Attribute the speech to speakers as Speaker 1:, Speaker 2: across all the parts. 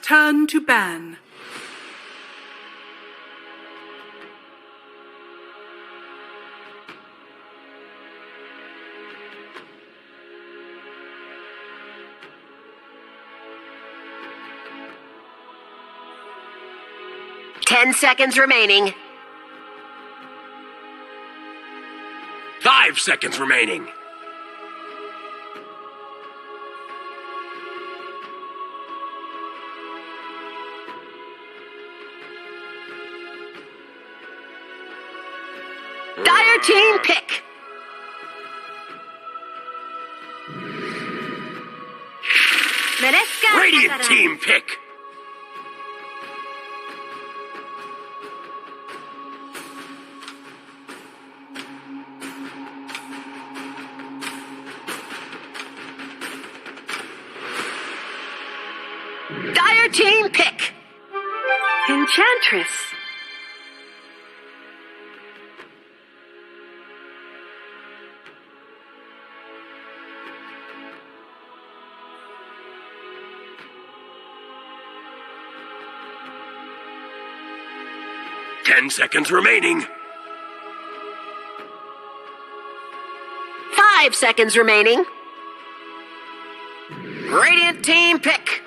Speaker 1: Turn to ban.
Speaker 2: Seconds remaining.
Speaker 3: 5 seconds remaining.
Speaker 2: Dire team pick.
Speaker 3: Radiant team pick.
Speaker 2: Dire team pick. Enchantress.
Speaker 3: Ten seconds remaining.
Speaker 2: 5 seconds remaining. Radiant team pick.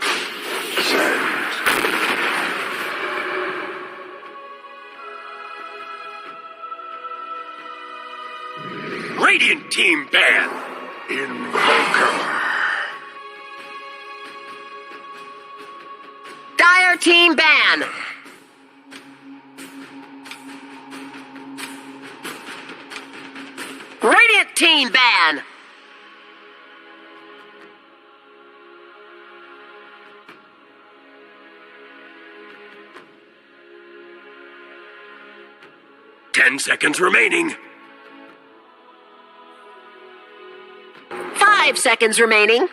Speaker 3: Radiant team ban. Invoker.
Speaker 2: Dire team ban. Radiant team ban.
Speaker 3: Ten seconds remaining.
Speaker 2: 5 seconds remaining.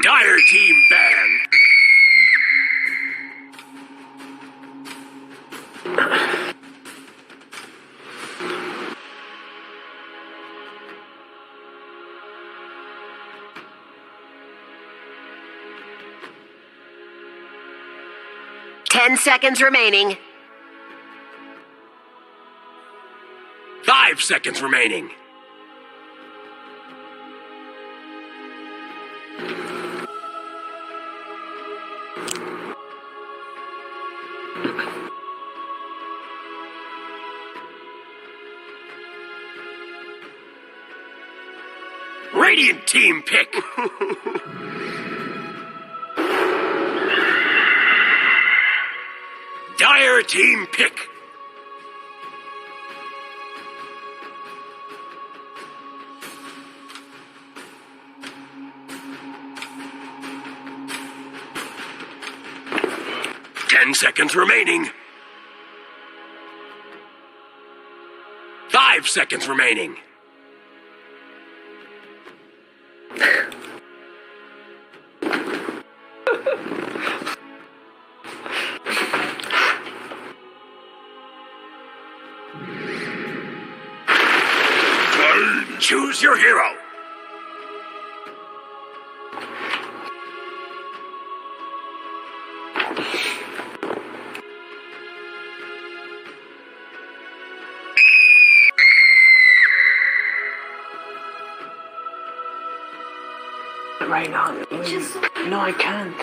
Speaker 3: Dire team ban.
Speaker 2: Ten seconds remaining.
Speaker 3: 5 seconds remaining. Radiant team pick. Dire team pick. Ten seconds remaining. 5 seconds remaining. Choose your hero.
Speaker 4: Right now, no, I can't.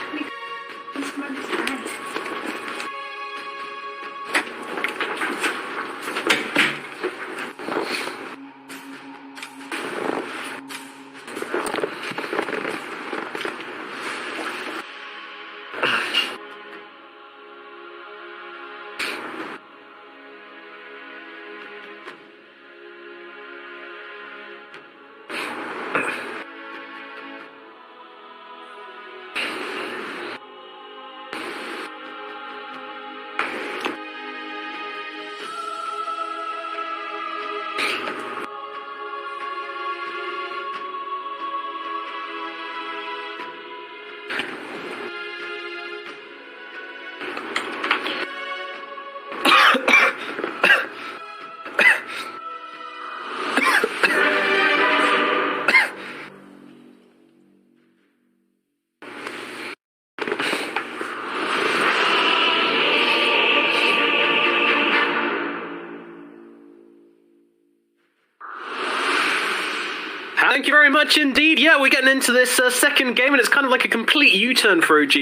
Speaker 1: Thank you very much indeed. Yeah, we're getting into this second game, and it's kind of like a complete U-turn for OG,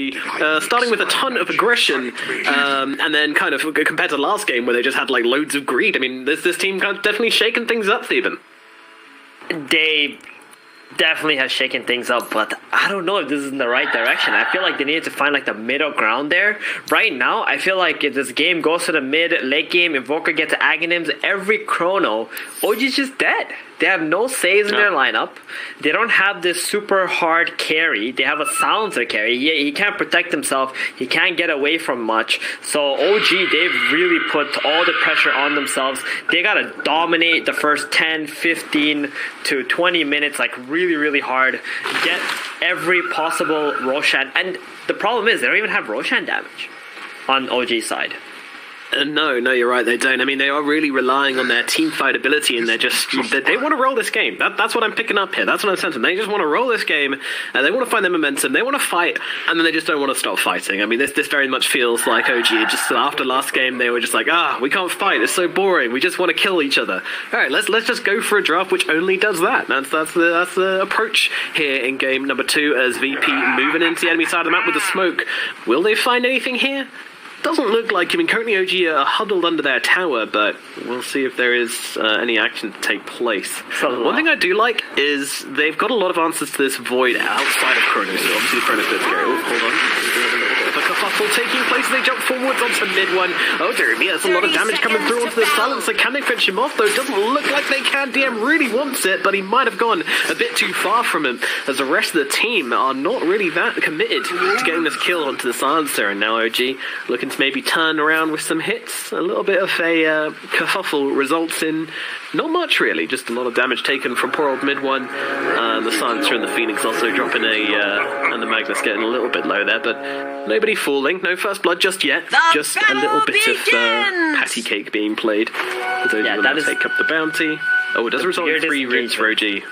Speaker 1: starting with a ton of aggression, and then kind of compared to the last game where they just had like loads of greed. I mean, this team kind of definitely shaken things up, Theban.
Speaker 5: They definitely has shaken things up, but I don't know if this is in the right direction. I feel like they need to find like the middle ground there. Right now, I feel like if this game goes to the late game, Invoker gets Aghanims, every chrono, OG's just dead. They have no saves in their lineup. They don't have this super hard carry. They have a silencer carry. He can't protect himself. He can't get away from much. So OG, they've really put all the pressure on themselves. They got to dominate the first 10, 15 to 20 minutes like really, really hard. Get every possible Roshan. And the problem is they don't even have Roshan damage on OG's side.
Speaker 1: No, you're right, they don't. I mean, they are really relying on their team fight ability, and they want to roll this game. That's what I'm picking up here. That's what I'm sensing. They just want to roll this game, and they want to find their momentum. They want to fight, and then they just don't want to stop fighting. I mean, this very much feels like OG. Just after last game, they were just like, we can't fight. It's so boring. We just want to kill each other. All right, let's just go for a draft which only does that. That's the approach here in game number 2 as VP moving into the enemy side of the map with the smoke. Will they find anything here? Doesn't look like, I mean, currently OG are huddled under their tower, but we'll see if there is any action to take place. One thing I do like is they've got a lot of answers to this void outside of Chronos. So obviously Chronos bits go, hold on. There's a little bit of a kerfuffle taking place as they jump forwards onto mid one. Oh dear me, there's a lot of damage coming through onto the silencer. Can they finish him off though? It doesn't look like they can. DM really wants it, but he might have gone a bit too far from him, as the rest of the team are not really that committed to getting this kill onto the silencer. And now OG looking to maybe turn around with some hits. A little bit of a kerfuffle results in not much really, just a lot of damage taken from poor old mid one. The silencer and the Phoenix also dropping and the Magnus getting a little bit low there, but nobody falling, no first blood just yet. Just a little bit of patty cake being played. That is take up the bounty. Oh, it does result in 3 roots for OG.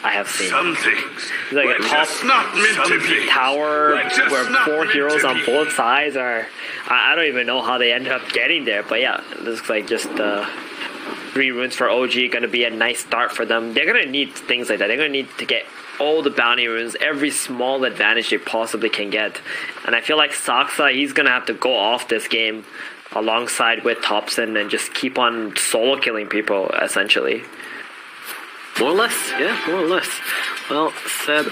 Speaker 5: I have seen
Speaker 3: some things.
Speaker 5: Like a top
Speaker 3: not meant to be.
Speaker 5: Tower where 4 heroes on both sides are. I don't even know how they ended up getting there, but yeah, it looks like just 3 runes for OG going to be a nice start for them. They're going to need things like that. They're going to need to get all the bounty runes, every small advantage they possibly can get. And I feel like Saksa, he's going to have to go off this game alongside with Thompson and just keep on solo killing people, essentially.
Speaker 1: More or less, yeah, more or less. Well, Seb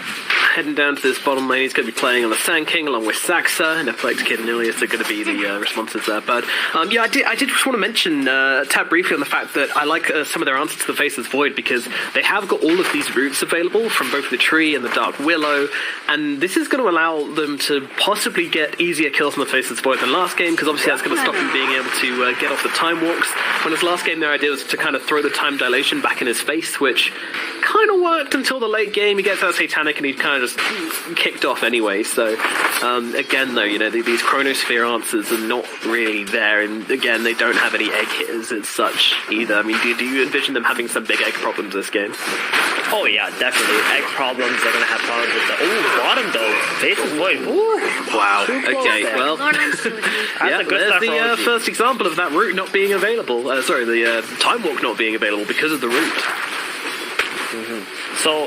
Speaker 1: heading down to this bottom lane. He's going to be playing on the Sand King along with Saxa, and Flex Kid and Ilias are going to be the responses there. But yeah, I did just want to mention, tap briefly on the fact that I like some of their answers to the Faceless Void, because they have got all of these routes available from both the Tree and the Dark Willow, and this is going to allow them to possibly get easier kills on the Faceless Void than last game, because obviously that's going to stop him being able to get off the Time Walks. When his last game, their idea was to kind of throw the Time Dilation back in his face, which kind of worked until the late game. He gets that Satanic and he kind of just kicked off anyway. So again though, you know, these Chronosphere answers are not really there, and again they don't have any egg hitters as such either. I mean, do you envision them having some big egg problems this game?
Speaker 5: Oh yeah, definitely. Egg problems, they're going to have problems with the bottom though. Faceless Void.
Speaker 1: Wow. Okay, well yeah, there's the first example of that route not being available. Sorry, the Time Walk not being available because of the route.
Speaker 5: So,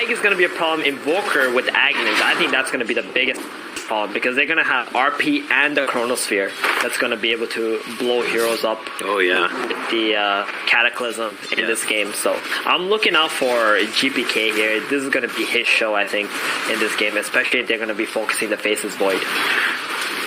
Speaker 5: egg is going to be a problem. Invoker with Aghanims, I think that's going to be the biggest problem, because they're going to have RP and the Chronosphere that's going to be able to blow heroes up.
Speaker 1: Oh yeah.
Speaker 5: With the Cataclysm in this game. So, I'm looking out for GPK here. This is going to be his show, I think, in this game, especially if they're going to be focusing the Faceless Void.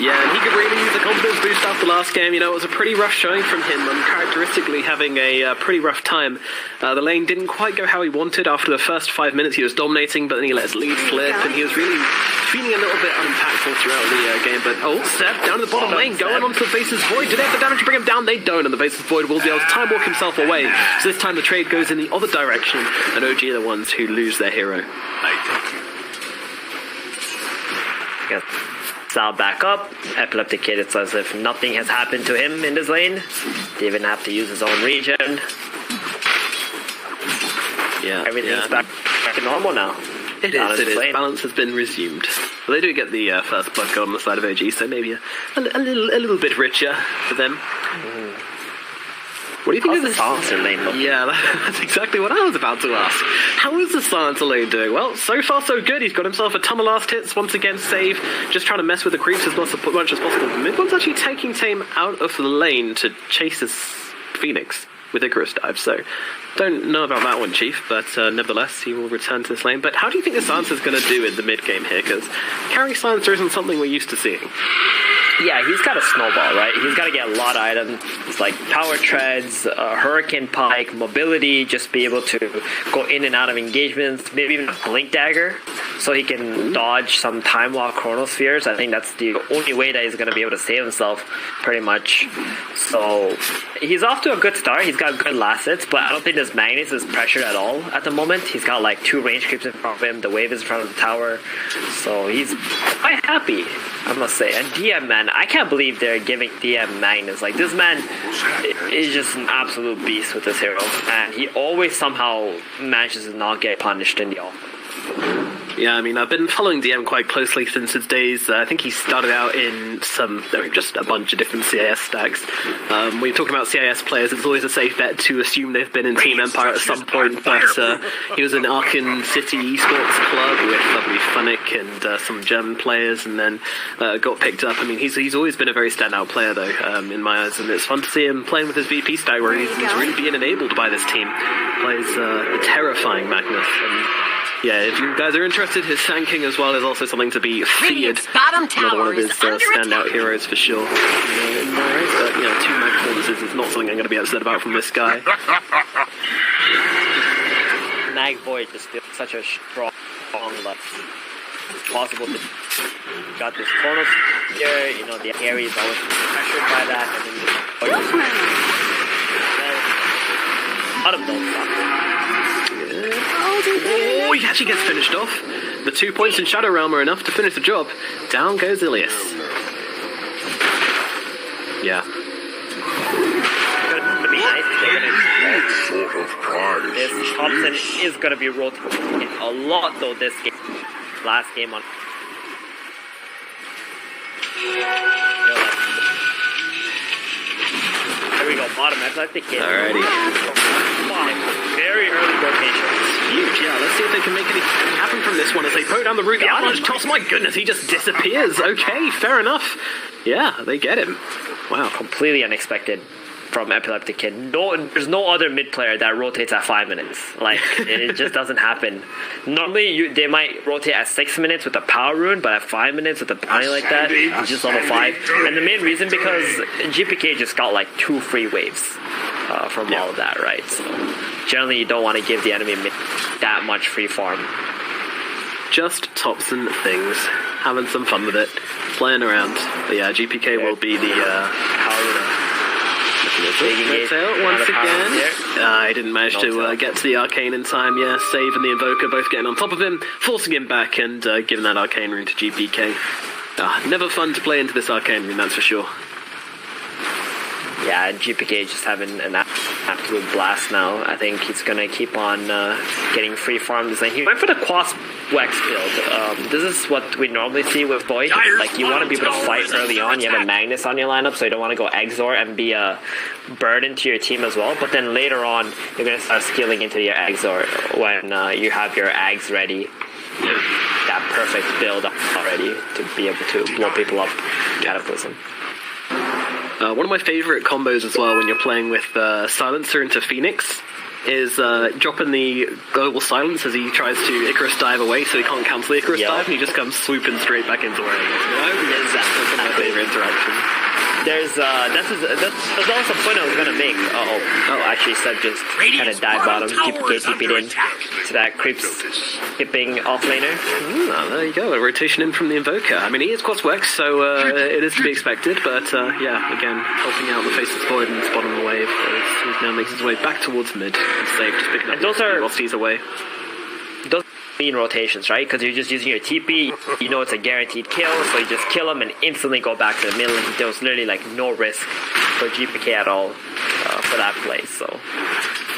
Speaker 1: Yeah, and he could really use a confidence boost after last game. You know, it was a pretty rough showing from him, uncharacteristically having a pretty rough time. The lane didn't quite go how he wanted. After the first 5 minutes, he was dominating, but then he let his lead slip, and he was really feeling a little bit unimpactful throughout the game. But, Seb, down to the bottom lane, going onto the Faceless Void. Do they have the damage to bring him down? They don't, and the Faceless Void will be able to time walk himself away. So this time the trade goes in the other direction, and OG are the ones who lose their hero.
Speaker 5: Yes. Sal back up. Epileptic Kid, it's as if nothing has happened to him in this lane. They even have to use his own regen.
Speaker 1: Yeah,
Speaker 5: everything's back to normal now.
Speaker 1: It is. Balance has been resumed. Well, they do get the first blood gold on the side of OG, so maybe a little bit richer for them. What do you think
Speaker 5: How's
Speaker 1: of
Speaker 5: the
Speaker 1: this?
Speaker 5: silencer lane looking?
Speaker 1: Yeah, that's exactly what I was about to ask. How is the silencer lane doing? Well, so far so good. He's got himself a ton of last hits. Once again, save. Just trying to mess with the creeps as much as possible. Mid one's actually taking Tame out of the lane to chase his Phoenix with Icarus Dive. So, don't know about that one, Chief, but nevertheless, he will return to this lane. But how do you think the silencer's going to do in the mid game here? Because carry silencer isn't something we're used to seeing.
Speaker 5: Yeah, he's got a snowball, right? He's got to get a lot of items. It's like power treads, hurricane pike, mobility, just be able to go in and out of engagements, maybe even a blink dagger, so he can dodge some time lock chronospheres. I think that's the only way that he's going to be able to save himself, pretty much. So he's off to a good start. He's got good last hits, but I don't think this Magnus is pressured at all at the moment. He's got like 2 range creeps in front of him. The wave is in front of the tower, so he's quite happy, I must say. And DM, man, I can't believe they're giving DM Magnus. Like, this man is just an absolute beast with this hero, and he always somehow manages to not get punished in the offense.
Speaker 1: Yeah, I mean, I've been following DM quite closely since his days. I think he started out in just a bunch of different CIS stacks. When you're talking about CIS players, it's always a safe bet to assume they've been in Team Empire at some point, but he was in Aachen City Esports Club with lovely Funnick and some German players, and then got picked up. I mean, he's always been a very standout player, though, in my eyes, and it's fun to see him playing with his VP stack, where he's really being enabled by this team. Plays a terrifying Magnus, and yeah, if you guys are interested, his tanking as well is also something to be feared.
Speaker 2: Bottom
Speaker 1: Another one
Speaker 2: tower
Speaker 1: of his
Speaker 2: is under
Speaker 1: standout
Speaker 2: attack.
Speaker 1: heroes for sure. But, 2 mag performances is not something I'm going to be upset about from this guy.
Speaker 5: Mag Void just feels such a strong left. Possible to got this chronos here, the carry is always pressured by that, and then out of those.
Speaker 1: Oh, he actually gets finished off. The 2 points in Shadow Realm are enough to finish the job. Down goes Ilias. Yeah.
Speaker 5: Gonna be nice.
Speaker 3: Sort of prize.
Speaker 5: This Thompson is gonna be rotating a lot though this game. Last game on. There we go, bottom edge, I think.
Speaker 1: Alrighty.
Speaker 5: Very early rotation.
Speaker 1: Huge, yeah. Let's see if they can make anything happen from this one as they throw down the Ruby Avalanche toss. My goodness, he just disappears. Okay, fair enough. Yeah, they get him. Wow.
Speaker 5: Completely unexpected from Epileptic Kid. There's no other mid player that rotates at 5 minutes. Like, it just doesn't happen. Normally, they might rotate at 6 minutes with a power rune, but at 5 minutes with a bounty like that, it's just level 5. And the main reason, because GPK just got like 2 free waves from all of that, right? So generally, you don't want to give the enemy that much free farm.
Speaker 1: Just Thompson things. Having some fun with it. Playing around. But yeah, GPK will be the power once again. I didn't manage to get to the Arcane in time. Yeah, Save and the Invoker both getting on top of him, forcing him back and giving that Arcane rune to GPK. Never fun to play into this Arcane rune, that's for sure.
Speaker 5: Yeah, GPK just having an absolute blast now. I think he's going to keep on getting free farm this lane. He went for the Quas Wex build. This is what we normally see with Void. Like, you want to be able to fight early on. You have a Magnus on your lineup, so you don't want to go Exor and be a burden to your team as well. But then later on, you're going to start scaling into your Exor when you have your Ags ready. That perfect build already to be able to blow people up Cataclysm.
Speaker 1: One of my favorite combos as well when you're playing with Silencer into Phoenix is dropping the global silence as he tries to Icarus dive away so he can't cancel the Icarus dive and he just comes swooping straight back into where he is. That's one of my favorite interactions.
Speaker 5: There's also a point I was gonna make. Actually, Seb just kind of dive bottom, keep TP'd in to that creeps skipping offlaner.
Speaker 1: There you go, a rotation in from the Invoker. I mean, he is Quaswex, so it is to be expected, but yeah, again, helping out the Faceless Void and spot on the wave as he now makes his way back towards mid. And Safe just picking up
Speaker 5: those are
Speaker 1: whilst he's away.
Speaker 5: Those mean rotations, right? Because you're just using your TP, you know it's a guaranteed kill, so you just kill him and instantly go back to the middle, and there was literally like no risk for GPK at all for that play, so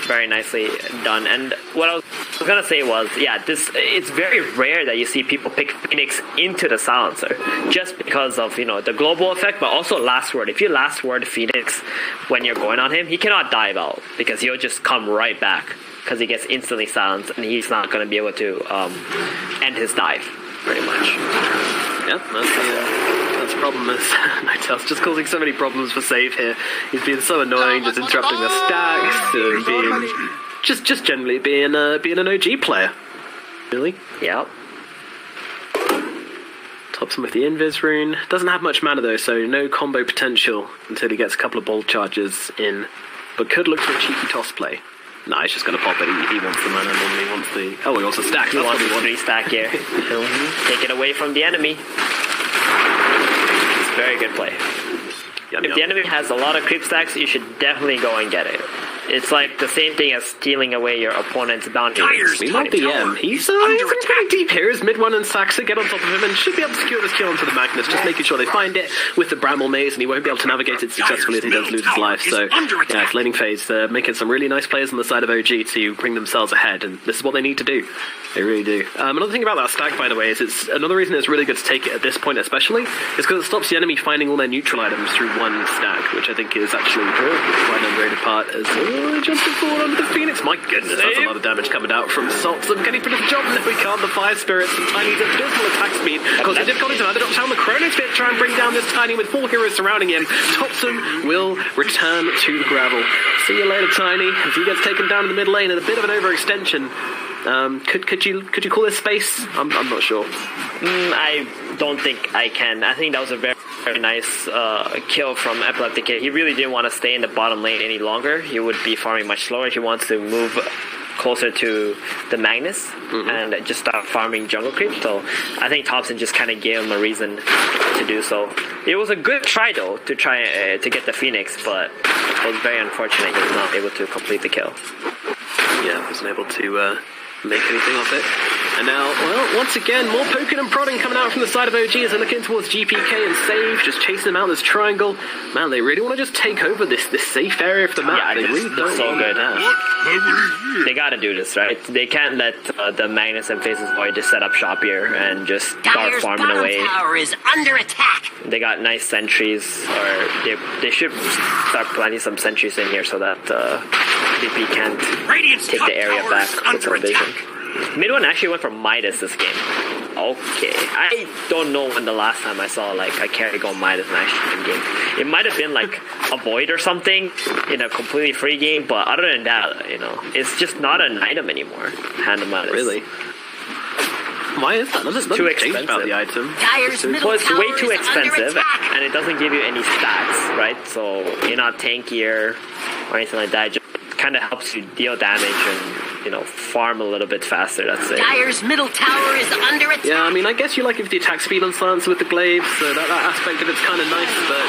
Speaker 5: Very nicely done. And what I was gonna say was, yeah, it's very rare that you see people pick Phoenix into the silencer, just because of the global effect, but also last word. If you last word Phoenix when you're going on him, he cannot dive out because he'll just come right back because he gets instantly silenced and he's not gonna be able to end his dive, pretty much.
Speaker 1: Yeah, that's the problem. Is Nightell's just causing so many problems for Save here. He's being so annoying, just interrupting the stacks, and being just generally being an OG player. Really?
Speaker 5: Yep.
Speaker 1: Tops him with the Invis rune. Doesn't have much mana though, so no combo potential until he gets a couple of bolt charges in. But could look for a cheeky toss play. Nah, he's just going to pop it. He wants the mana, and he wants the... Oh, he wants the stack.
Speaker 5: He wants the 3-stack here. Take it away from the enemy. It's a very good play. If the enemy has a lot of creep stacks, you should definitely go and get it. It's like the same thing as stealing away your opponent's bounty.
Speaker 1: Meanwhile, DM, he's pretty deep here. His mid one and Saxa get on top of him and should be able to secure this kill onto the Magnus, just making sure they find it with the Bramble Maze, and he won't be able to navigate it successfully if he does lose his life. So, yeah, it's laning phase, making some really nice plays on the side of OG to bring themselves ahead, and this is what they need to do. They really do. Another thing about that stack, by the way, is it's another reason it's really good to take it at this point, especially, is because it stops the enemy finding all their neutral items through one stack, which I think is actually quite an underrated part as jumping forward onto the Phoenix. My goodness, that's a lot of damage coming out from Salts. And can he finish the job? No, he can't. The Fire Spirits and Tiny's at dismal attack speed. Because they difficulties and underdog down the Chronosphere to try and bring down this Tiny with 4 heroes surrounding him. Thompson will return to the gravel. See you later, Tiny. As he gets taken down in the mid lane and a bit of an overextension. Could you call this space? I'm not sure.
Speaker 5: I don't think I can. I think that was a very nice kill from Epileptic Kid. He really didn't want to stay in the bottom lane any longer. He would be farming much slower. He wants to move closer to the Magnus and just start farming jungle creep. So I think Thompson just kind of gave him a reason to do so. It was a good try though to try to get the Phoenix, but it was very unfortunate he was not able to complete the kill.
Speaker 1: Yeah, wasn't able to make anything of it. And now, well, once again, more poking and prodding coming out from the side of OG as they're looking towards GPK and Save, just chasing them out this triangle. Man, they really want to just take over this safe area of the map.
Speaker 5: Yeah,
Speaker 1: they really don't
Speaker 5: so good.
Speaker 3: Over
Speaker 5: They gotta do this, right? They can't let the Magnus and Faces Void just set up shop here and just start
Speaker 2: Dyer's
Speaker 5: farming
Speaker 2: bottom
Speaker 5: away.
Speaker 2: tower is under attack.
Speaker 5: They got nice sentries, or they should start planting some sentries in here so that DP can't take the area back with some vision. Mid one actually went for Midas this game. Okay, I don't know when the last time I saw like a carry go Midas in action in game. It might have been like a Void or something in a completely free game, but other than that, it's just not an item anymore. Hand of Midas.
Speaker 1: Really? Why is that? Nothing's
Speaker 5: too expensive
Speaker 1: about the item.
Speaker 2: Dyer's middle
Speaker 5: Well, it's
Speaker 2: tower
Speaker 5: way too
Speaker 2: is under
Speaker 5: expensive,
Speaker 2: attack.
Speaker 5: and it doesn't give you any stats, right? So you're not tankier or anything like that. It just kind of helps you deal damage and farm a little bit faster. That's it.
Speaker 2: Dyer's middle tower is under attack.
Speaker 1: Yeah, I mean, I guess you like if the attack speed on Silencer with the glaives, so that aspect of it's kind of nice, but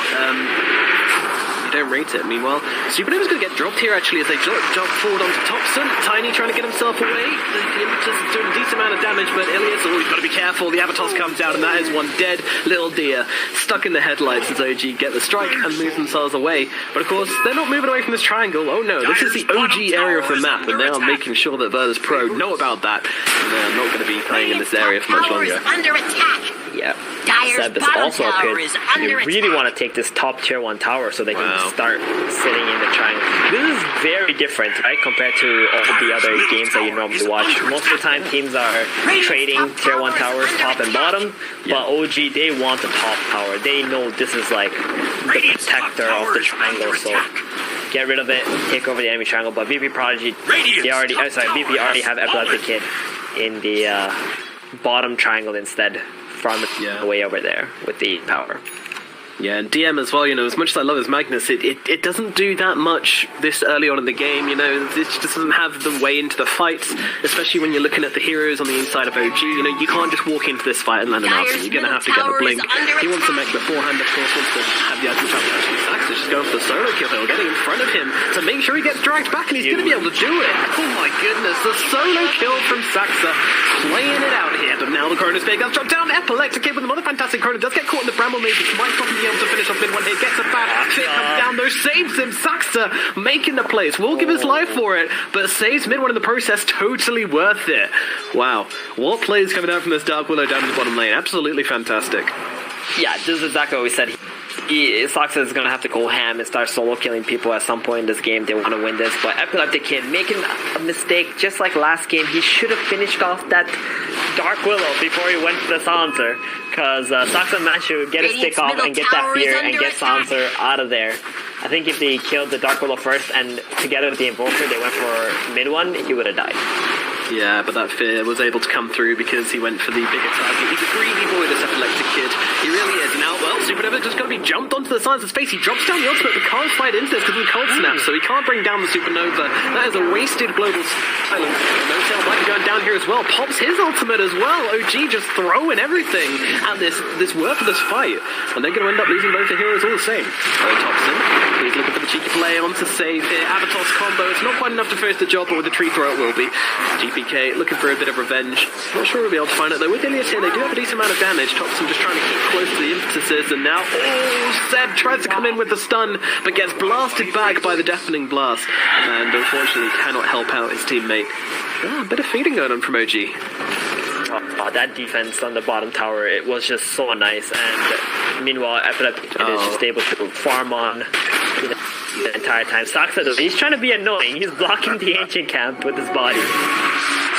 Speaker 1: you don't rate it. Meanwhile, Supernova's going to get dropped here, actually, as they jump forward onto Thompson. Tiny trying to get himself away. The Impetus is doing a decent amount of damage, but Ilias, he's got to be careful. The Avatos comes out, and that is one dead little deer stuck in the headlights as OG get the strike and move themselves away. But of course, they're not moving away from this triangle. Oh no, this is the OG area of the map, and they are making sure that Virtus.pro know about that, and they're not going to be playing in this area for much longer.
Speaker 2: Under attack.
Speaker 5: Yeah.
Speaker 2: Dyer's
Speaker 5: Seb is
Speaker 2: bottom
Speaker 5: also up
Speaker 2: tower
Speaker 5: here.
Speaker 2: is
Speaker 5: You
Speaker 2: under
Speaker 5: really
Speaker 2: attack.
Speaker 5: want to take this top tier 1 tower so they can
Speaker 1: Wow.
Speaker 5: start sitting in the triangle. This is very different, right, compared to all the other games that you normally watch. Most of the time, teams are trading tier 1 towers, top and bottom, but OG, they want the top tower. They know this is like the protector of the triangle, so get rid of it, take over the enemy triangle. But VP Prodigy, VP already have Epileptic Kid in the bottom triangle instead. Farm it away over there with the power.
Speaker 1: Yeah, and DM as well, as much as I love his Magnus, it doesn't do that much this early on in the game, it just doesn't have the way into the fights, especially when you're looking at the heroes on the inside of OG, you can't just walk into this fight and land an answer, you're going to have to get the blink. He wants to make beforehand, of course, wants to have the item trap actually Saxa, just going for the solo kill, getting in front of him to make sure he gets dragged back, and he's going to be able to do it. Oh my goodness, the solo kill from Saxa, playing it out here, but now the Chrono Spear gets dropped down. Epileptic Kid with another fantastic Chrono does get caught in the Bramble Maze, which might not be able to finish off mid one here. Gets a back, Fit comes down though, saves him. Saxa making the plays, will give his life for it, but saves mid one in the process. Totally worth it. Wow, what plays coming out from this Dark Willow down in the bottom lane? Absolutely fantastic.
Speaker 5: Yeah, this is exactly what we said. Saxa is going to have to go ham and start solo killing people at some point in this game. They want to win this, but Epileptic Kid making a mistake just like last game. He should have finished off that Dark Willow before he went to the Silencer, because Saxa managed to get his stick off and get that fear and get Silencer out of there. I think if they killed the Dark Willow first and together with the Invoker they went for mid one, he would have died.
Speaker 1: Yeah, but that fear was able to come through because he went for the bigger target. He's a greedy boy, this Epileptic Kid. He really is. Now, well, Supernova just going to be jumped onto the Silencer's face. He drops down the ultimate, but can't fight into this because of the Cold Snap, so he can't bring down the Supernova. That is a wasted global silence. No Tail might be going down here as well. Pops his ultimate as well. OG just throwing everything at this worthless fight. And they're going to end up losing both the heroes all the same. Thompson, he's looking for the cheeky play on to save here. Avatos combo. It's not quite enough to finish the job, but with the tree throw it will be. GPK looking for a bit of revenge. Not sure we'll be able to find it though. With Ilias here, they do have a decent amount of damage. Thompson just trying to keep close to the impetuses, and now, Seb tries to come in with the stun, but gets blasted back by the deafening blast, and unfortunately cannot help out his teammate. A bit of feeding going on from OG.
Speaker 5: That defense on the bottom tower, it was just so nice, and meanwhile Epileptic Kid is just able to farm on the entire time. Saxa, he's trying to be annoying. He's blocking the ancient camp with his body.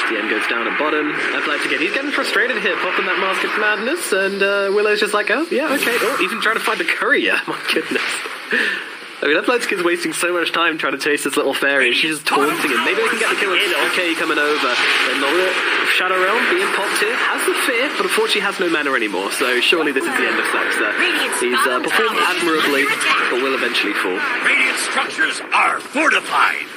Speaker 1: SPM goes down at bottom. Epileptic Kid, he's getting frustrated here, popping that Mask of Madness, and Willow's just like, oh, yeah, okay. Oh, even trying to find the courier. My goodness. I mean, Epileptic Kid's wasting so much time trying to chase this little fairy. She's just taunting him. Maybe they can get the kill with OK coming over. Another Shadow Realm being popped here. Has the fear, but unfortunately has no mana anymore. So surely this is the end of Saxa. He's performed admirably, but will eventually fall.
Speaker 3: Radiant structures are fortified.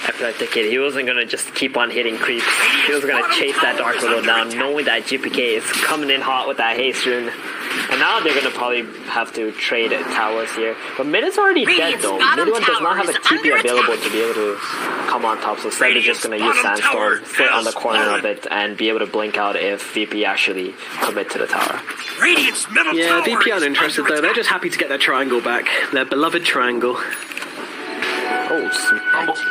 Speaker 5: Epileptic Kid, he wasn't going to just keep on hitting creeps. He was going to chase that Dark Widow down, knowing that GPK is coming in hot with that haste rune. And now they're going to probably have to trade towers here. But mid is already dead though. Mid one does not have a TP available to be able to come on top. So Seb is just going to use Sandstorm, sit on the corner of it, and be able to blink out if VP actually commit to the tower.
Speaker 3: Radiant's middle
Speaker 1: Yeah,
Speaker 3: tower
Speaker 1: VP aren't interested though. They're just happy to get their triangle back. Their beloved triangle.
Speaker 5: Oh,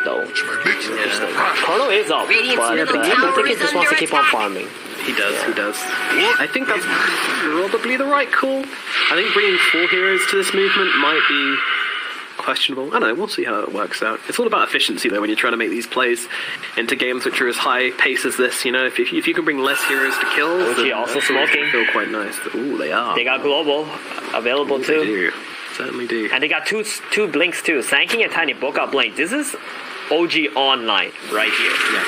Speaker 5: though. Chrono is up, but Epileptic Kid just wants to keep on farming.
Speaker 1: He does. I think that's probably the right call. I think bringing 4 heroes to this movement might be questionable. I don't know, we'll see how it works out. It's all about efficiency though when you're trying to make these plays into games which are as high pace as this, you know, if you can bring less heroes to kills,
Speaker 5: OG also smoking.
Speaker 1: Feel quite nice. Ooh, they are.
Speaker 5: They got global available too.
Speaker 1: They do. Certainly do.
Speaker 5: And they got two blinks too. Sanking and Tiny both got blink. This is OG online right here.
Speaker 1: Yeah.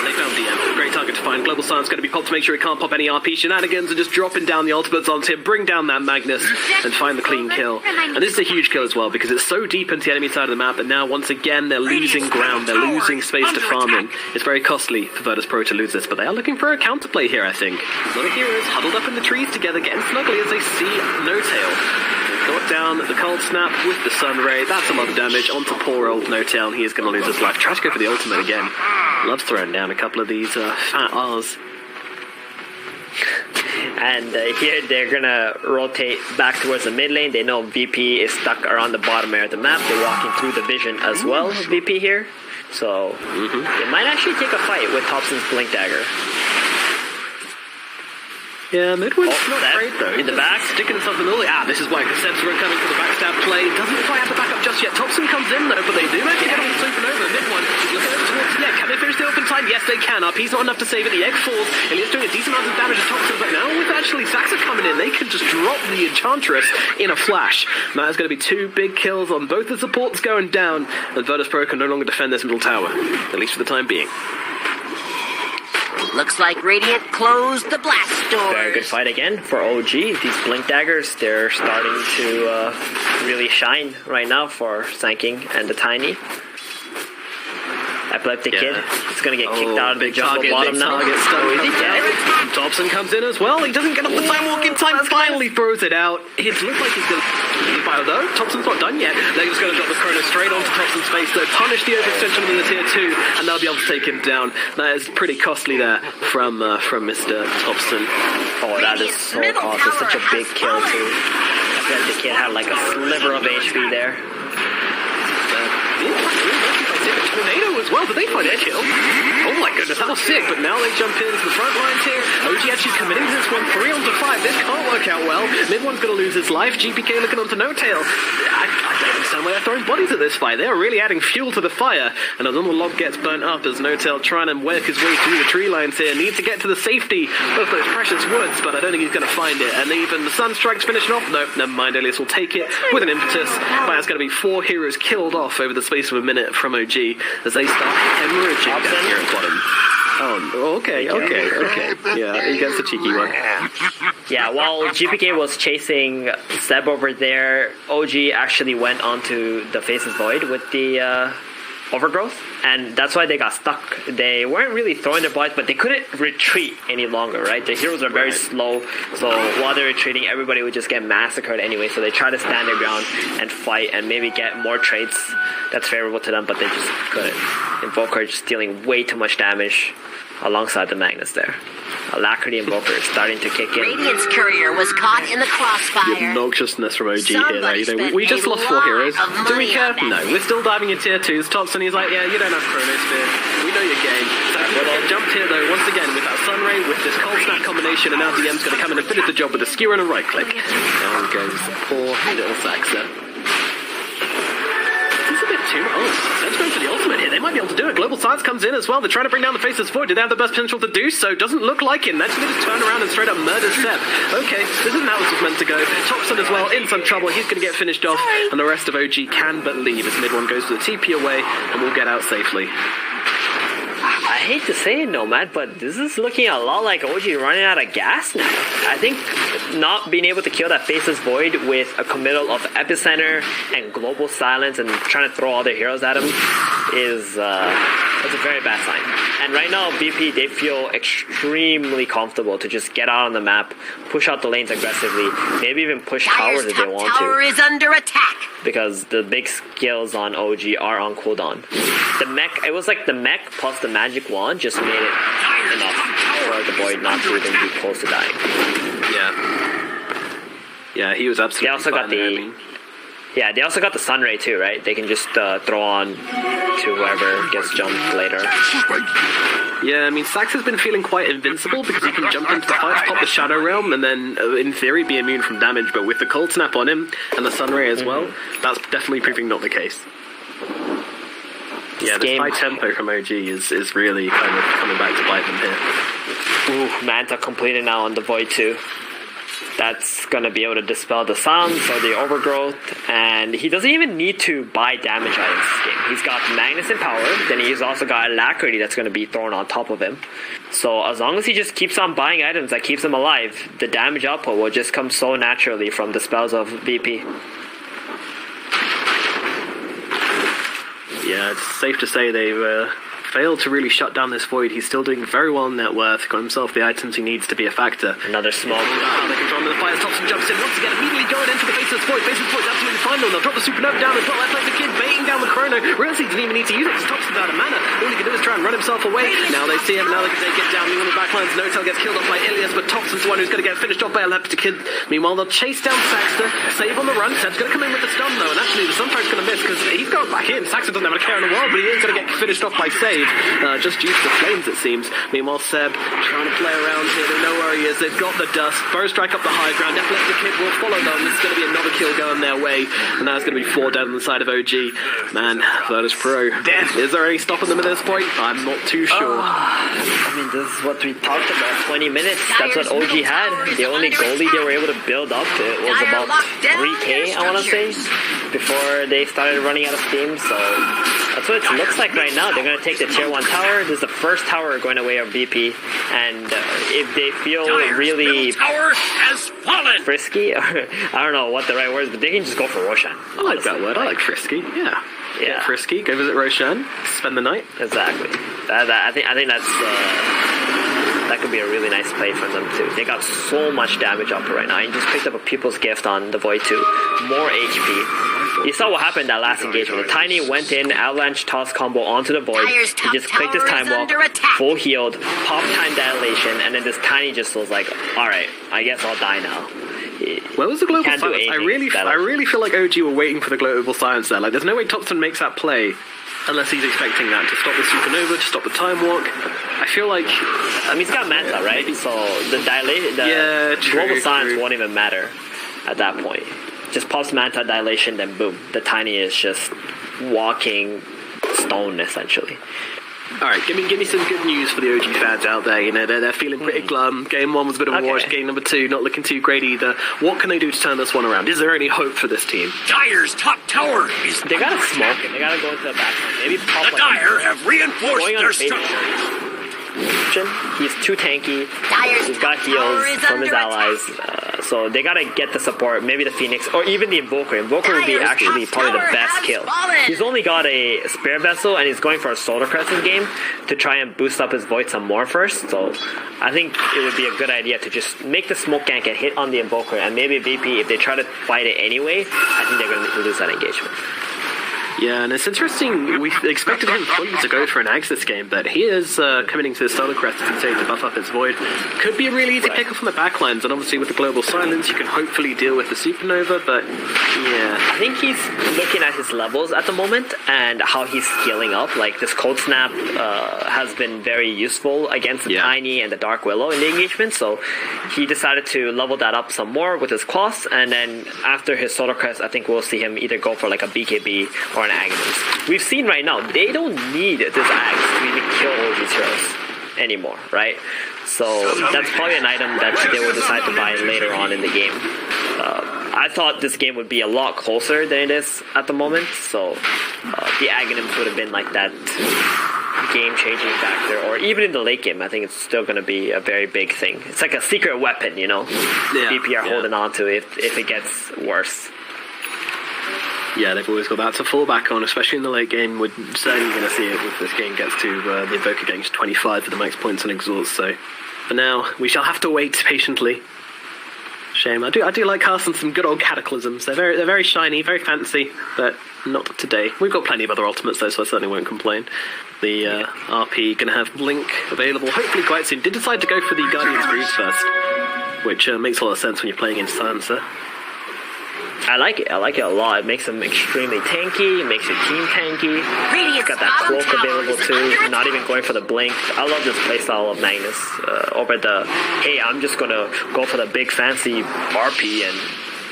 Speaker 1: They found DM. Great target to find. Global Silence going to be popped to make sure it can't pop any RP shenanigans, and just dropping down the ultimates onto him, bring down that Magnus, and find the clean kill. And this is a huge kill as well, because it's so deep into the enemy side of the map, and now once again they're losing ground, they're losing space to farm in. It's very costly for Virtus.pro to lose this, but they are looking for a counterplay here, I think. A lot of heroes huddled up in the trees together, getting snuggly as they see No Tail. Got down the Cold Snap with the Sun Ray. That's a lot of damage onto poor old No Tail, and he is going to lose his life. Tries to go for the ultimate again. Loves throwing down a couple of these fat R's.
Speaker 5: And here they're going to rotate back towards the mid lane. They know VP is stuck around the bottom area of the map. They're walking through the vision as well, VP here. So they might actually take a fight with Thompson's Blink Dagger.
Speaker 1: Yeah, Midwood's not great though.
Speaker 5: In the back.
Speaker 1: Sticking himself in the middle. This is why Seb's coming for the backstab play. Doesn't quite have the backup just yet. Thompson comes in though, but they do actually get on the Supernova. Mid one. Looking over towards, can they finish the open time? Yes, they can. RP's not enough to save it. The egg falls. Ilias doing a decent amount of damage to Thompson, but now with actually Saxa coming in, they can just drop the Enchantress in a flash. That is going to be 2 big kills on both the supports going down, and Virtus.pro can no longer defend this middle tower, at least for the time being.
Speaker 2: Looks like Radiant closed the blast door.
Speaker 5: Very good fight again for OG. These Blink Daggers, they're starting to really shine right now for Sanking and the Tiny. Epileptic Kid is going to get kicked out of the
Speaker 1: big
Speaker 5: jungle
Speaker 1: target,
Speaker 5: bottom
Speaker 1: big
Speaker 5: now.
Speaker 1: target,
Speaker 5: Oh, is he dead?
Speaker 1: Thompson comes in as well. He doesn't get off the time walk in time. Finally throws it out. It looks like he's going to fire though. Thompson's not done yet. They're just going to drop the chrono straight onto Thompson's face. They'll punish the overextension in the tier 2, and they'll be able to take him down. That is pretty costly there from Mr. Thompson.
Speaker 5: Oh, that is so costly. Such a big kill too. I feel like the kid had like a sliver of HP there.
Speaker 1: Tornado as well. Did they find that kill? Oh my goodness, that was sick. But now they jump into the front lines here. OG actually committing to this one. 3 onto 5. This can't work out well. Mid one's going to lose his life. GPK looking onto No Tail. I don't understand why they're throwing bodies at this fight. They're really adding fuel to the fire. And as the log gets burnt up as No Tail trying to work his way through the tree lines here. Needs to get to the safety of those precious woods, but I don't think he's going to find it. And even the Sunstrike's finishing off. Nope, never mind. Elias will take it with an impetus. But it's going to be 4 heroes killed off over the space of a minute from OG as they start hemorrhaging down here at bottom. Oh, okay. Yeah, he gets a cheeky one.
Speaker 5: Yeah, while GPK was chasing Seb over there, OG actually went onto the Faceless Void with the Overgrowth, and that's why they got stuck. They weren't really throwing their bodies, but they couldn't retreat any longer, right? The heroes are very slow, so while they're retreating, everybody would just get massacred anyway, so they try to stand their ground and fight and maybe get more traits that's favorable to them, but they just couldn't. Invoker just dealing way too much damage alongside the Magnus there. Alacrity Invoker is starting to kick in.
Speaker 2: Radiant's courier was caught in the
Speaker 1: The
Speaker 2: crossfire.
Speaker 1: obnoxiousness from OG here, though. We just lost 4 heroes. Do we care? No, we're still diving in tier 2s. Thompson, he's like, yeah, you don't have Chronosphere. We know your game. Jumped here, though, once again, with that Sunray, with this Cold Snap combination, and now DM's going to come in and finish the job with a skewer and a right click. Down goes the poor little Saxer. Let's go for the ultimate here. They might be able to do it. Global Science comes in as well. They're trying to bring down the Faceless Void. Do they have the best potential to do so? Doesn't look like it. That's going to just turn around and straight up murder Seb. Okay, this isn't how this was meant to go. Thompson as well, in some trouble. He's going to get finished off, and the rest of OG can but leave as mid one goes to the TP away, and we'll get out safely.
Speaker 5: I hate to say it, Nomad, but this is looking a lot like OG running out of gas now. I think not being able to kill that Faceless Void with a committal of Epicenter and Global Silence and trying to throw all their heroes at him is that's a very bad sign. And right now, BP, they feel extremely comfortable to just get out on the map, push out the lanes aggressively, maybe even push towers if they want
Speaker 2: tower
Speaker 5: to.
Speaker 2: is under attack.
Speaker 5: Because the big skills on OG are on cooldown. The mech, it was like the mech plus the magic wand just made it enough for the Void not to even be close to dying.
Speaker 1: Yeah, he was absolutely.
Speaker 5: They also got the. Yeah, they also got the Sunray too, right? They can just throw on to whoever gets jumped later.
Speaker 1: Yeah, I mean, Sax has been feeling quite invincible because he can jump into the fight, pop the Shadow Realm, and then, in theory, be immune from damage. But with the Cold Snap on him and the Sunray as well, that's definitely proving not the case. Yeah, this high tempo from OG is really kind of coming back to bite them here.
Speaker 5: Ooh, Manta completed now on the Void too. That's going to be able to dispel the sounds or the overgrowth, and he doesn't even need to buy damage items this game. He's got Magnus and Power, then he's also got Alacrity that's going to be thrown on top of him. So as long as he just keeps on buying items that keeps him alive, the damage output will just come so naturally from the spells of VP.
Speaker 1: Yeah, it's safe to say they've failed to really shut down this Void. He's still doing very well in net worth, got himself the items he needs to be a factor.
Speaker 5: Another smoke.
Speaker 1: They control the fire. Thompson jumps in once again, immediately going into the Faceless Void. Faceless Void's absolutely fine though. They'll drop the Supernova down as well. That's like the kid baiting down the Chrono. Realize he didn't even need to use it because Thompson's out of mana. All he can do is try and run himself away. Now they see him, now they get down. Meanwhile, the backlines, No-Tail gets killed off by Ilias, but Thompson's the one who's going to get finished off by a Leopard Kid. Meanwhile, they'll chase down Saxter, save on the run. Seb's going to come in with the stun though, and actually the Sunfire's going to miss because he's going back in. Saxter doesn't have a care in the world, but he is going to get finished off by save. Just due to the flames, it seems. Meanwhile, Seb trying to play around here. They know where he is. They've got the dust. Bow strike up the high ground. Epileptic Kid will follow them. This is going to be another kill going their way. And now it's going to be 4 down on the side of OG. Man, Virtus.pro. Is there any stopping them at this point? I'm not too sure.
Speaker 5: I mean, this is what we talked about. 20 minutes. That's what OG had. The only goalie they were able to build up to was about 3K, I want to say, before they started running out of steam. So That's what it looks like right now. They're going to take the tier 1 tower. This is the first tower going away of BP. And if they feel
Speaker 3: Dire's
Speaker 5: really
Speaker 3: middle tower has fallen.
Speaker 5: frisky, or I don't know what the right word is, but they can just go for Roshan.
Speaker 1: I like that word. I like frisky. Yeah.
Speaker 5: Yeah.
Speaker 1: Frisky. Go visit Roshan. Spend the night.
Speaker 5: Exactly. I think that's that could be a really nice play for them too. They got so much damage up right now. He just picked up a People's Gift on the Void too. More HP. You saw what happened that last engagement. The Tiny went in, avalanche toss combo onto the Void.
Speaker 2: Dire's
Speaker 5: He
Speaker 2: top
Speaker 5: just clicked his
Speaker 2: tower
Speaker 5: time
Speaker 2: is
Speaker 5: walk,
Speaker 2: under attack.
Speaker 5: full healed, pop time dilation, and then this Tiny just was like, alright, I guess I'll die now.
Speaker 1: Where was the global
Speaker 5: Can't do
Speaker 1: silence? I
Speaker 5: anything
Speaker 1: really feel like OG were waiting for the global silence there. Like, there's no way Thompson makes that play unless he's expecting that to stop the supernova, to stop the time walk. I feel like,
Speaker 5: I mean, he's got Manta, right? So the
Speaker 1: true,
Speaker 5: global silence
Speaker 1: true.
Speaker 5: won't even matter at that point. Just pops Manta dilation, then boom. The Tiny is just walking stone, essentially.
Speaker 1: all right, give me some good news for the OG fans out there. You know, they're feeling pretty glum. Game 1 was a bit of a wash. Game number 2 not looking too great either. What can they do to turn this one around? Is there any hope for this team?
Speaker 3: Dire's top tower is
Speaker 5: They gotta smoke it. They gotta go into the back. Maybe pop
Speaker 3: The Dire have reinforced
Speaker 5: going on
Speaker 3: their
Speaker 5: a base
Speaker 3: structures.
Speaker 5: He's too tanky.
Speaker 2: Dire's
Speaker 5: He's got
Speaker 2: top
Speaker 5: heals
Speaker 2: tower is
Speaker 5: from his
Speaker 2: under
Speaker 5: allies. So they gotta get the support. Maybe the Phoenix or even the Invoker. Invoker would be
Speaker 2: Dire's
Speaker 5: actually
Speaker 2: top
Speaker 5: probably the
Speaker 2: tower
Speaker 5: best
Speaker 2: has
Speaker 5: kill.
Speaker 2: fallen.
Speaker 5: He's only got a spare vessel and he's going for a Solar Crescent game to try and boost up his Void some more first. So I think it would be a good idea to just make the smoke gank and hit on the Invoker, and maybe VP, if they try to fight it anyway, I think they're going to lose that engagement.
Speaker 1: Yeah, and it's interesting. We expected him fully to go for an Axe this game, but he is committing to the Solar Crest, as you say, to buff up his Void. Could be a really easy pick up from the backlines, and obviously with the Global Silence, you can hopefully deal with the Supernova, but yeah.
Speaker 5: I think he's looking at his levels at the moment and how he's scaling up. Like, this Cold Snap has been very useful against the Tiny and the Dark Willow in the engagement, so he decided to level that up some more with his Claws, and then after his Solar Crest, I think we'll see him either go for like a BKB or an Aghanim. We've seen right now, they don't need this Axe to even kill all these heroes anymore, right? So that's probably an item that they will decide to buy later on in the game. I thought this game would be a lot closer than it is at the moment, so the Aghanims would have been like that game-changing factor, or even in the late game, I think it's still going to be a very big thing. It's like a secret weapon, you know, BP are holding on to if it gets worse.
Speaker 1: Yeah, they've always got that to fall back on, especially in the late game. We're certainly going to see it if this game gets to the Invoker getting to 25 for the max points and exhaust. So for now, we shall have to wait patiently. Shame. I do like casting some good old cataclysms. They're very shiny, very fancy, but not today. We've got plenty of other ultimates though, so I certainly won't complain. The RP going to have Blink available hopefully quite soon. Did decide to go for the Guardian's Breeze first, which makes a lot of sense when you're playing in Silencer.
Speaker 5: I like it a lot. It makes him extremely tanky, it makes your team tanky. It's got that cloak available too, not even going for the blink. I love this playstyle of Magnus over the, hey, I'm just gonna go for the big fancy RP and,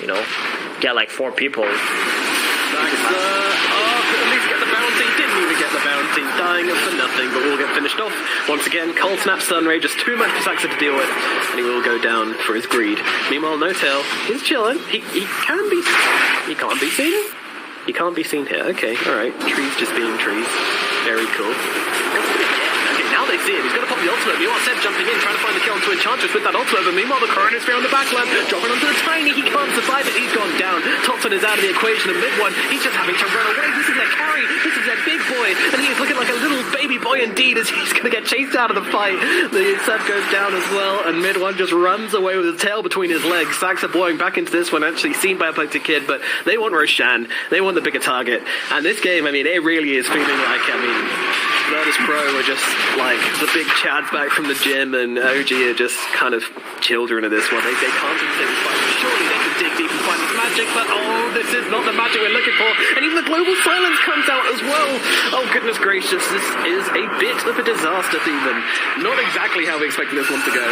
Speaker 5: you know, get like 4 people.
Speaker 1: Nice. At least get the bounty. Didn't even get the bounty. Dying for nothing, but we'll get finished off. Once again, Cold Snap Sunray, just too much for Saxa to deal with, and he will go down for his greed. Meanwhile, No Tail, he's chilling. He can't be seen? He can't be seen here. Okay, alright. Trees just being trees. Very cool. Okay, now they see him. He's going to pop the ultimate. Meanwhile, Seb jumping in, trying to find the kill onto Enchantress with that ultimate, but meanwhile, the Coroner is on the backline, dropping onto the Tiny. He can't survive it. He's gone down. Thompson is out of the equation, and mid-1, he's just having to run away. This is their carry. This is their big boy, and he's looking like a little baby boy indeed as he's going to get chased out of the fight. The Seb goes down as well, and mid-1 just runs away with his tail between his legs. Saxa blowing back into this one, actually seen by a Pugta Kid, but they want Roshan. They want the bigger target. And this game, I mean, it really is feeling like, Virtus.pro are just like the big chads back from the gym, and OG are just kind of children of this one. They can't do things, but surely they can dig deep and find this magic, but this is not the magic we're looking for. And even the Global Silence comes out as well. Oh, goodness gracious, this is a bit of a disaster, Thieben. Not exactly how we expected this one to go.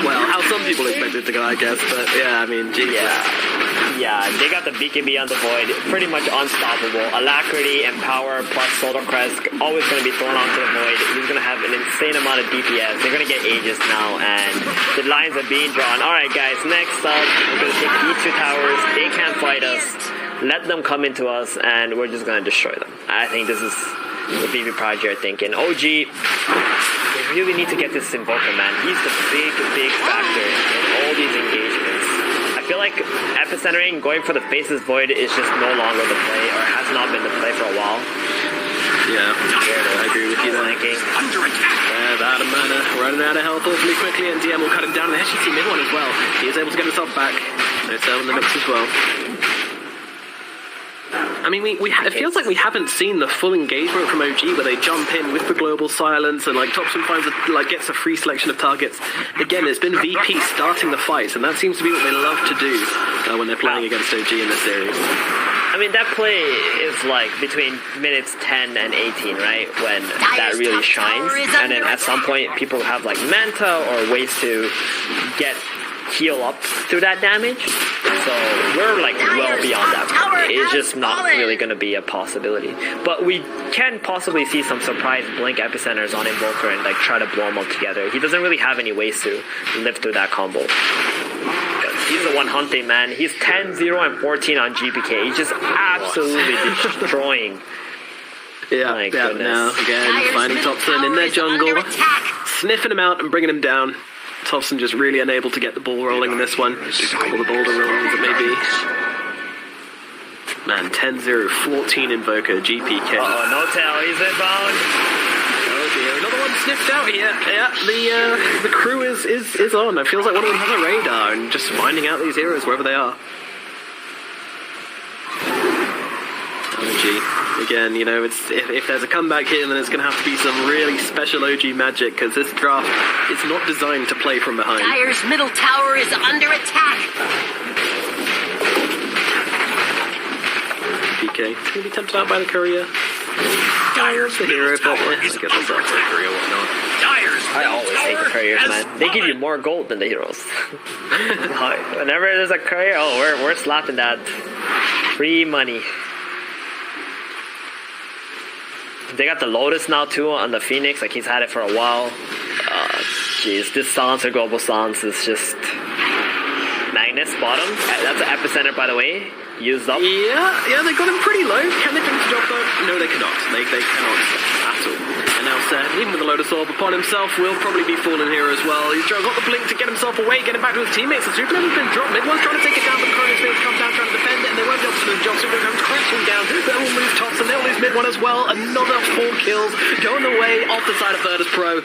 Speaker 1: Well, how some people expect it to go, I guess, but yeah, I mean, geez.
Speaker 5: Yeah, they got the BKB on the Void, pretty much unstoppable. Alacrity and power plus Solar Crest, always going to be thrown onto the Void. He's going to have an insane amount of DPS. They're going to get Aegis now, and the lines are being drawn. Alright guys, next up, we're going to take these 2 towers. They can't fight us. let them come into us, and we're just gonna destroy them. I think this is the BB Prodigy are thinking. OG, they really need to get this Invoker, man. He's the big factor in all these engagements. I feel like epicentering, going for the Faceless Void is just no longer the play, or has not been the play for a while.
Speaker 1: Yeah, I agree with you there.
Speaker 3: Under attack.
Speaker 1: Out of mana, running out of health awfully quickly, and DM will cut him down. And actually see mid one as well. He is able to get himself back. No tail in the mix as well. I mean, it feels like we haven't seen the full engagement from OG where they jump in with the global silence and like Thompson gets a free selection of targets. Again, it's been VP starting the fights, and that seems to be what they love to do when they're playing against OG in this series.
Speaker 5: I mean, that play is like between minutes 10 and 18, right? When that really shines. And then at some point, people have like Manta or ways to heal up through that damage. So we're like well beyond that point. It's just not really going to be a possibility. But we can possibly see some surprise blink epicenters on Invoker and like try to blow them up together. He doesn't really have any ways to live through that combo. He's the one hunting, man. He's 10, 0, and 14 on GPK. He's just absolutely destroying.
Speaker 1: Yeah, now again, finding Thompson in their jungle, sniffing him out and bringing him down. Thompson just really unable to get the ball rolling in this one, or the boulder rolling as it may be. Man, 10-0, 14 Invoker, GPK.
Speaker 5: Oh, no tail, he's inbound.
Speaker 1: Oh dear, another one sniffed out here. Yeah, the crew is on. It feels like one of them has a radar and just finding out these heroes wherever they are. OG, again, you know, if there's a comeback here, then it's going to have to be some really special OG magic, because this draft is not designed to play from behind.
Speaker 2: Dire's middle tower is under attack.
Speaker 1: PK, maybe tempted out by the courier. Dire's the hero, but I guess that's not the courier, whatnot.
Speaker 5: I always hate the couriers, man. They give you more gold than the heroes. Whenever there's a courier, we're slapping that free money. They got the Lotus now too on the Phoenix, like he's had it for a while. Jeez, this silence or global silence is just Magnus bottom. That's an epicenter, by the way. Used up.
Speaker 1: Yeah, they got him pretty low. Can they finish the job though? No, they cannot. They cannot at all. And now Seth, even with the Lotus Orb upon himself, will probably be falling here as well. He's got the blink to get himself away, getting back to his teammates. The Super Level's been dropped. Mid-one's trying to take it down, but Chronos Space comes down trying to defend it, and they won't be able to do the job. Super comes crashing down. They'll lose Thompson, they'll lose mid-one as well. Another 4 kills going away off the side of Virtus.pro.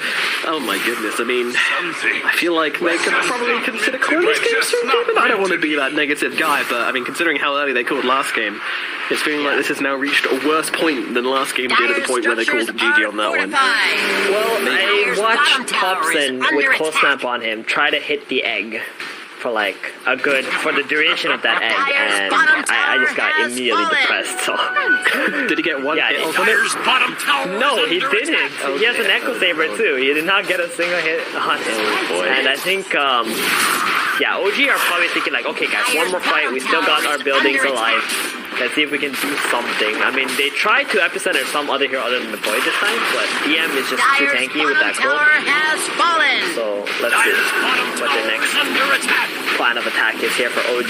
Speaker 1: Oh my goodness, I mean, I feel like they could probably consider calling this game soon. I don't want to be that negative guy, but I mean, considering how early they called last game, it's feeling like this has now reached a worse point than last game did at the point where they called GG on that one.
Speaker 5: Well, I watched Thompson with close snap on him try to hit the egg for for the duration of that egg, and I just got immediately depressed. So
Speaker 1: did he get one hit on it?
Speaker 5: No, he didn't. Okay. He has an Echo Saber too. He did not get a single hit on it. Oh, and I think OG are probably thinking like, okay guys, one more fight, we still got our buildings alive. Let's see if we can do something. I mean, they tried to epicenter some other hero other than the boy this time, but DM is just too tanky with that gold. So let's see what the next plan of attack is here for OG.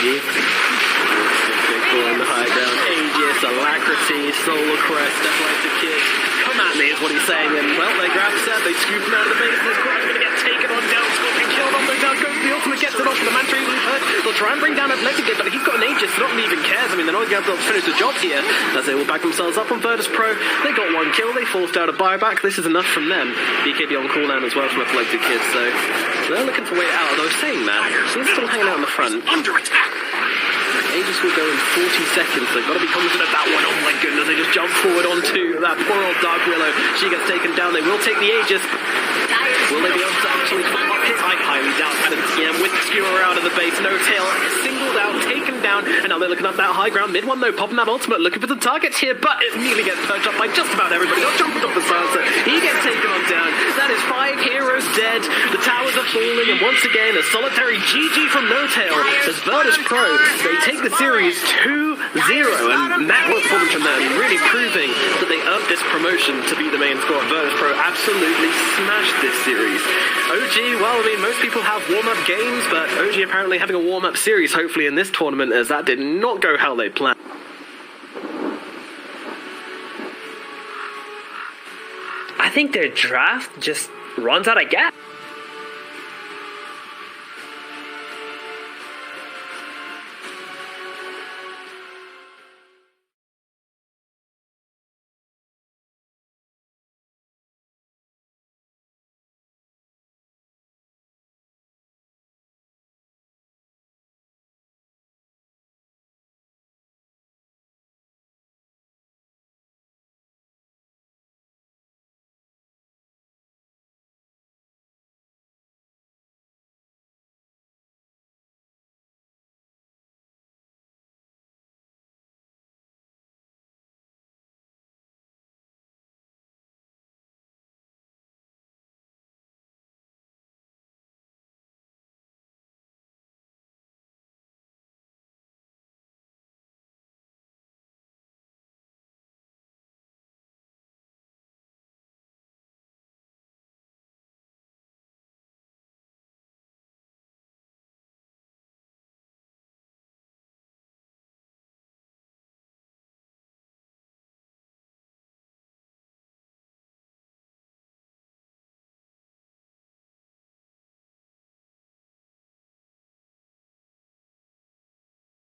Speaker 1: On the high ground, Aegis, Alacrity, Solar Crest, Deflected Kid. Come at me is what he's saying, and well, they grab Seth, they scoop him out of the base, and this Quad's going to get taken on down, Scorpion killed on the down, goes the ultimate, gets it off, and the Mantra even hurt. They'll try and bring down Athletic Kid, but he's got an Aegis, not even cares. I mean, they're not going to be able to finish the job here, as they will back themselves up on Virtus.pro. They got one kill, they forced out a buyback, this is enough from them. BKB on cooldown as well from Athletic Kid, so they're looking for a way out, although saying that, he's still hanging out in the front.
Speaker 3: Under attack.
Speaker 1: Aegis will go in 40 seconds. They've got to be confident of that one. Oh my goodness, they just jump forward onto that poor old Dark Willow. She gets taken down. They will take the Aegis. Will they be able to actually up hit? I highly doubt that. TM with the skewer out of the base. No tail. Singled out, taken down. And now they're looking up that high ground. Mid one though, popping that ultimate. Looking for the targets here, but it immediately gets perched up by just about everybody. Not jumping off the silencer. He gets taken on down. That is 5 heroes dead. The towers are falling. And once again, a solitary GG from No Tail. As Virtus.pro, they take the series 2-0, and that worked for them from there, really proving that they earned this promotion to be the main squad. Virtus.pro absolutely smashed this series. OG, well, I mean, most people have warm-up games, but OG apparently having a warm-up series, hopefully in this tournament, as that did not go how they planned.
Speaker 5: think their draft just runs out of gas.